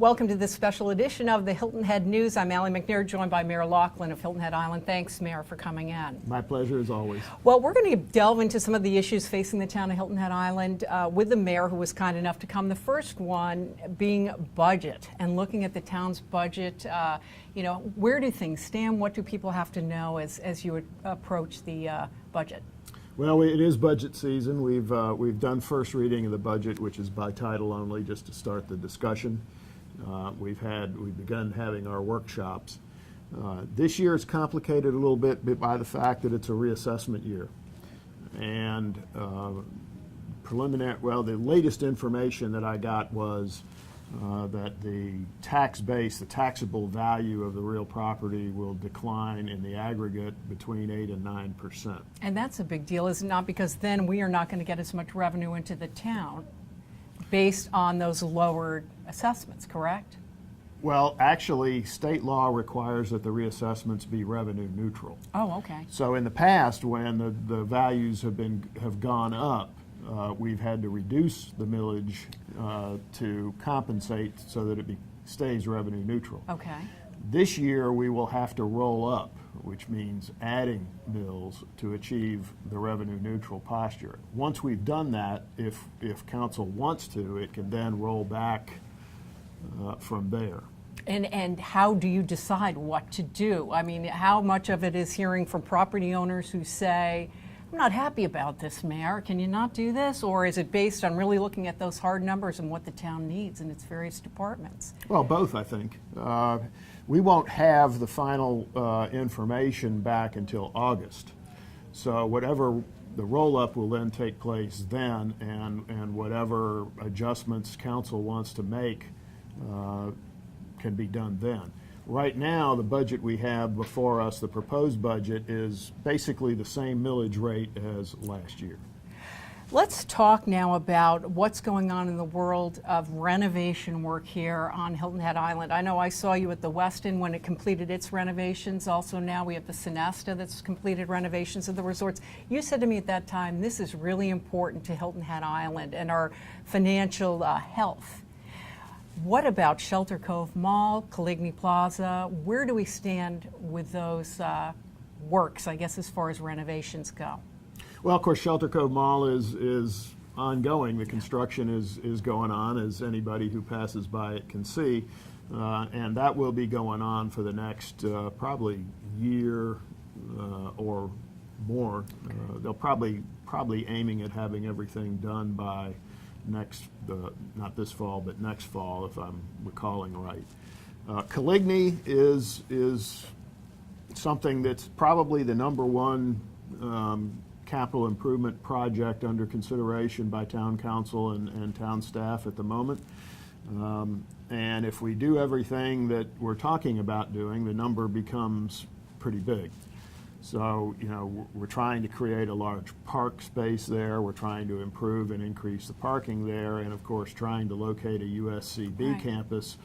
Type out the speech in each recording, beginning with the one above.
Welcome to this special edition of the Hilton Head News. I'm Allie McNair, joined by Mayor Laughlin of Hilton Head Island. Thanks, Mayor, for coming in. My pleasure, as always. Well, we're going to delve into some of the issues facing the town of Hilton Head Island with the mayor, who was kind enough to come. The first one being budget, and looking at the town's budget. Where do things stand? What do people have to know as you approach the budget? Well, it is budget season. We've done first reading of the budget, which is by title only, just to start the discussion. We've begun having our workshops. This year is complicated a little bit by the fact that it's a reassessment year, and the latest information that I got was that the tax base, the taxable value of the real property, will decline in the aggregate between 8 and 9%. And that's a big deal, is it not? Because then we are not going to get as much revenue into the town based on those lowered assessments, correct? Well, actually, state law requires that the reassessments be revenue neutral. Oh, okay. So in the past, when the values have gone up, we've had to reduce the millage to compensate so that it stays revenue neutral. Okay. This year, we will have to roll up, which means adding mills to achieve the revenue neutral posture. Once we've done that, if council wants to, it can then roll back from there. And how do you decide what to do? I mean, how much of it is hearing from property owners who say, I'm not happy about this, Mayor, can you not do this? Or is it based on really looking at those hard numbers and what the town needs in its various departments? Well, both, I think. We won't have the final information back until August. So whatever the roll-up will then take place then, and whatever adjustments council wants to make can be done then. Right now, the budget we have before us, the proposed budget, is basically the same millage rate as last year. Let's talk now about what's going on in the world of renovation work here on Hilton Head Island. I know I saw you at the Westin when it completed its renovations. Also now we have the Sonesta that's completed renovations of the resorts. You said to me at that time, this is really important to Hilton Head Island and our financial health. What about Shelter Cove Mall, Caligny Plaza? Where do we stand with those works, I guess, as far as renovations go? Well, of course, Shelter Cove Mall is ongoing. The construction is going on, as anybody who passes by it can see. And that will be going on for the next probably year or more. They'll probably aiming at having everything done by not this fall, but next fall, if I'm recalling right. Caligny is something that's probably the number one capital improvement project under consideration by town council and town staff at the moment. And if we do everything that we're talking about doing, the number becomes pretty big. So, we're trying to create a large park space there. We're trying to improve and increase the parking there, and of course trying to locate a USCB campus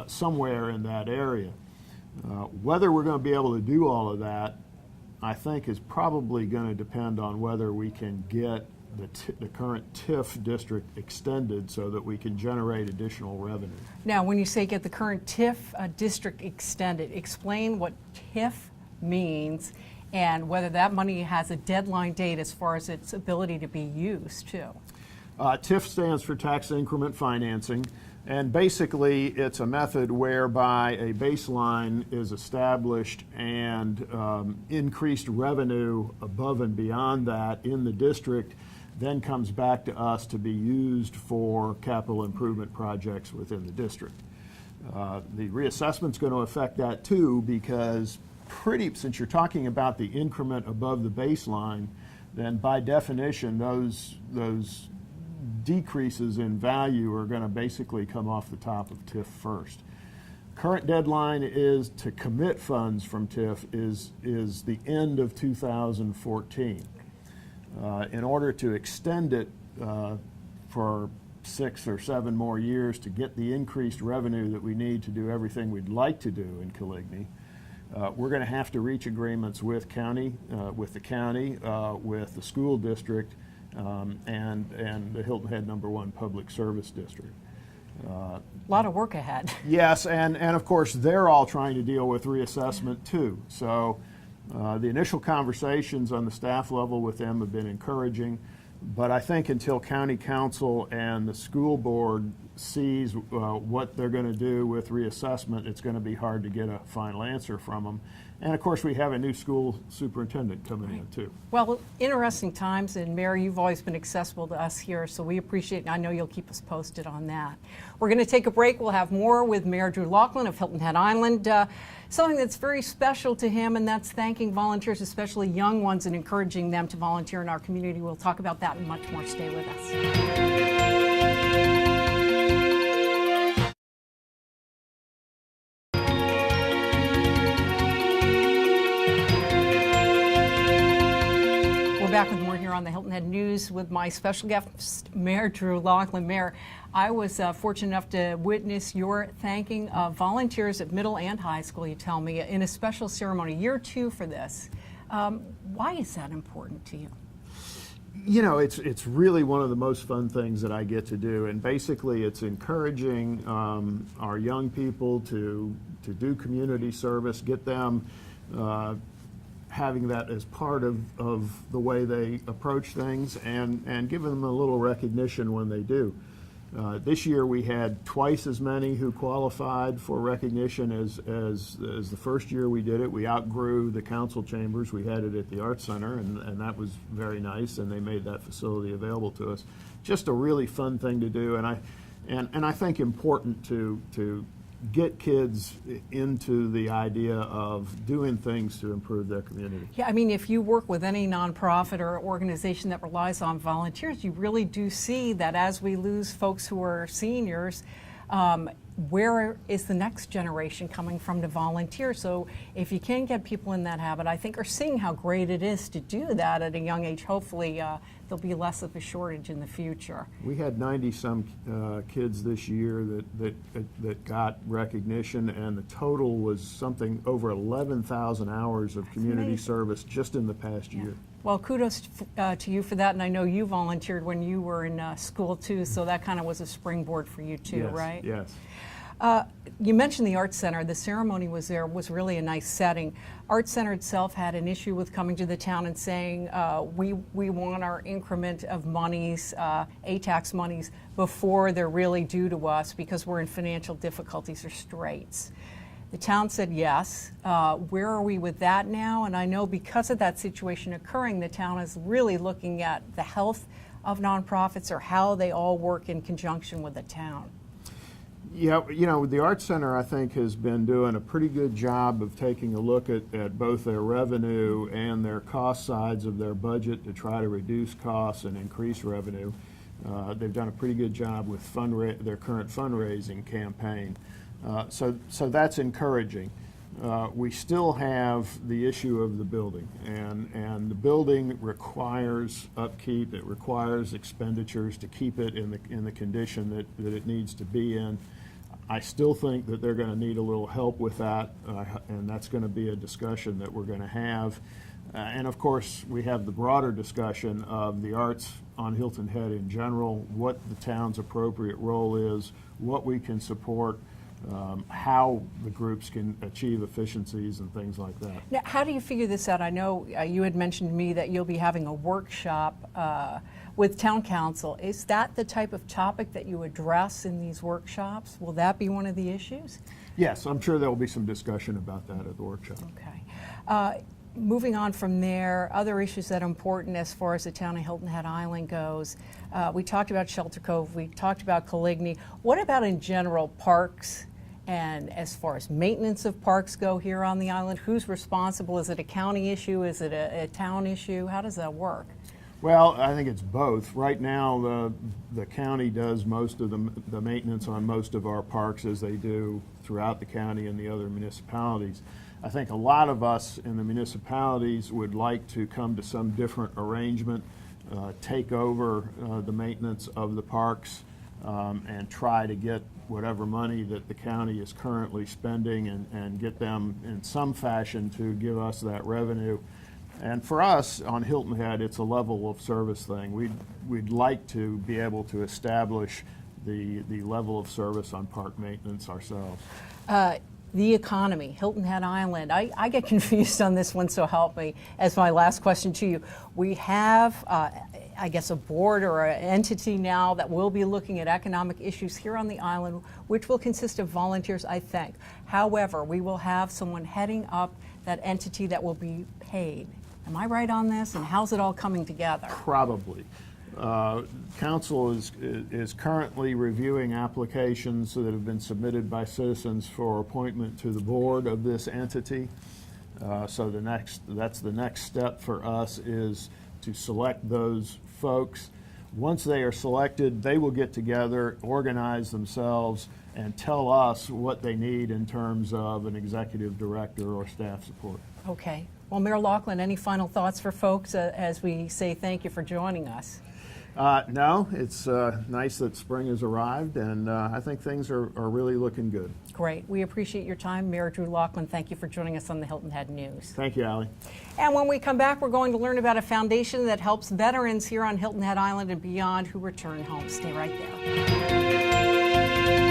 somewhere in that area. Whether we're going to be able to do all of that, I think, is probably going to depend on whether we can get the current TIF district extended so that we can generate additional revenue. Now, when you say get the current TIF district extended, explain what TIF means and whether that money has a deadline date as far as its ability to be used, too. TIF stands for tax increment financing, and basically it's a method whereby a baseline is established and increased revenue above and beyond that in the district then comes back to us to be used for capital improvement projects within the district. The reassessment's going to affect that too, because since you're talking about the increment above the baseline, then by definition those decreases in value are going to basically come off the top of TIF first. Current deadline is to commit funds from TIF is the end of 2014. In order to extend it for 6 or 7 more years to get the increased revenue that we need to do everything we'd like to do in Caligny, we're going to have to reach agreements with the county, with the school district, and the Hilton Head #1 Public Service District. A lot of work ahead. Yes, and of course they're all trying to deal with reassessment too. So the initial conversations on the staff level with them have been encouraging, but I think until County Council and the school board sees what they're going to do with reassessment, it's going to be hard to get a final answer from them. And of course we have a new school superintendent coming in too. Well, interesting times, and Mayor, you've always been accessible to us here, so we appreciate it, and I know you'll keep us posted on that. We're going to take a break. We'll have more with Mayor Drew Laughlin of Hilton Head Island. Something that's very special to him, and that's thanking volunteers, especially young ones, and encouraging them to volunteer in our community. We'll talk about that and much more. Stay with us. Back with more here on the Hilton Head News with my special guest, Mayor Drew Laughlin. Mayor, I was fortunate enough to witness your thanking of volunteers at middle and high school, you tell me, in a special ceremony, year 2 for this. Why is that important to you? You know, it's really one of the most fun things that I get to do, and basically it's encouraging our young people to do community service, get them having that as part of the way they approach things, and giving them a little recognition when they do. This year we had twice as many who qualified for recognition as the first year we did it. We outgrew the council chambers. We had it at the Arts Center, and that was very nice, and they made that facility available to us. Just a really fun thing to do, and I think important to get kids into the idea of doing things to improve their community. Yeah, I mean, if you work with any nonprofit or organization that relies on volunteers, you really do see that as we lose folks who are seniors, where is the next generation coming from to volunteer? So if you can get people in that habit, I think are seeing how great it is to do that at a young age. Hopefully there'll be less of a shortage in the future. We had 90-some kids this year that got recognition, and the total was something over 11,000 hours of community service just in the past year. Well, kudos to you for that, and I know you volunteered when you were in school too, so that kind of was a springboard for you too, Yes, right? Yes. You mentioned the Arts Center. The ceremony was really a nice setting. Arts Center itself had an issue with coming to the town and saying we want our increment of monies, ATAX monies, before they're really due to us because we're in financial difficulties or straits. The town said yes. Where are we with that now? And I know because of that situation occurring, the town is really looking at the health of nonprofits or how they all work in conjunction with the town. Yeah, you know, the Arts Center, I think, has been doing a pretty good job of taking a look at both their revenue and their cost sides of their budget to try to reduce costs and increase revenue. They've done a pretty good job with their current fundraising campaign. So that's encouraging. We still have the issue of the building, and the building requires upkeep. It requires expenditures to keep it in the condition that it needs to be in. I still think that they're going to need a little help with that, and that's going to be a discussion that we're going to have. And of course, we have the broader discussion of the arts on Hilton Head in general, what the town's appropriate role is, what we can support, how the groups can achieve efficiencies and things like that. Now, how do you figure this out? I know you had mentioned to me that you'll be having a workshop with town council. Is that the type of topic that you address in these workshops? Will that be one of the issues? Yes, I'm sure there will be some discussion about that at the workshop. Okay. Moving on from there, other issues that are important as far as the town of Hilton Head Island goes. We talked about Shelter Cove, we talked about Coligny. What about in general parks? And as far as maintenance of parks go here on the island, who's responsible? Is it a county issue? Is it a town issue? How does that work? Well, I think it's both. Right now, the county does most of the maintenance on most of our parks, as they do throughout the county and the other municipalities. I think a lot of us in the municipalities would like to come to some different arrangement, take over the maintenance of the parks, and try to get whatever money that the county is currently spending and get them in some fashion to give us that revenue. And for us on Hilton Head, it's a level of service thing. We'd like to be able to establish the level of service on park maintenance ourselves. The economy, Hilton Head Island. I get confused on this one, so help me. As my last question to you, we have, I guess, a board or an entity now that will be looking at economic issues here on the island, which will consist of volunteers, I think. However, we will have someone heading up that entity that will be paid. Am I right on this? And how's it all coming together? Probably. Council is currently reviewing applications that have been submitted by citizens for appointment to the board of this entity. So that's the next step for us, is to select those folks. Once they are selected, they will get together, organize themselves, and tell us what they need in terms of an executive director or staff support. Okay. Well, Mayor Laughlin, any final thoughts for folks as we say thank you for joining us? No, it's nice that spring has arrived, and I think things are really looking good. Great. We appreciate your time. Mayor Drew Laughlin, thank you for joining us on the Hilton Head News. Thank you, Allie. And when we come back, we're going to learn about a foundation that helps veterans here on Hilton Head Island and beyond who return home. Stay right there.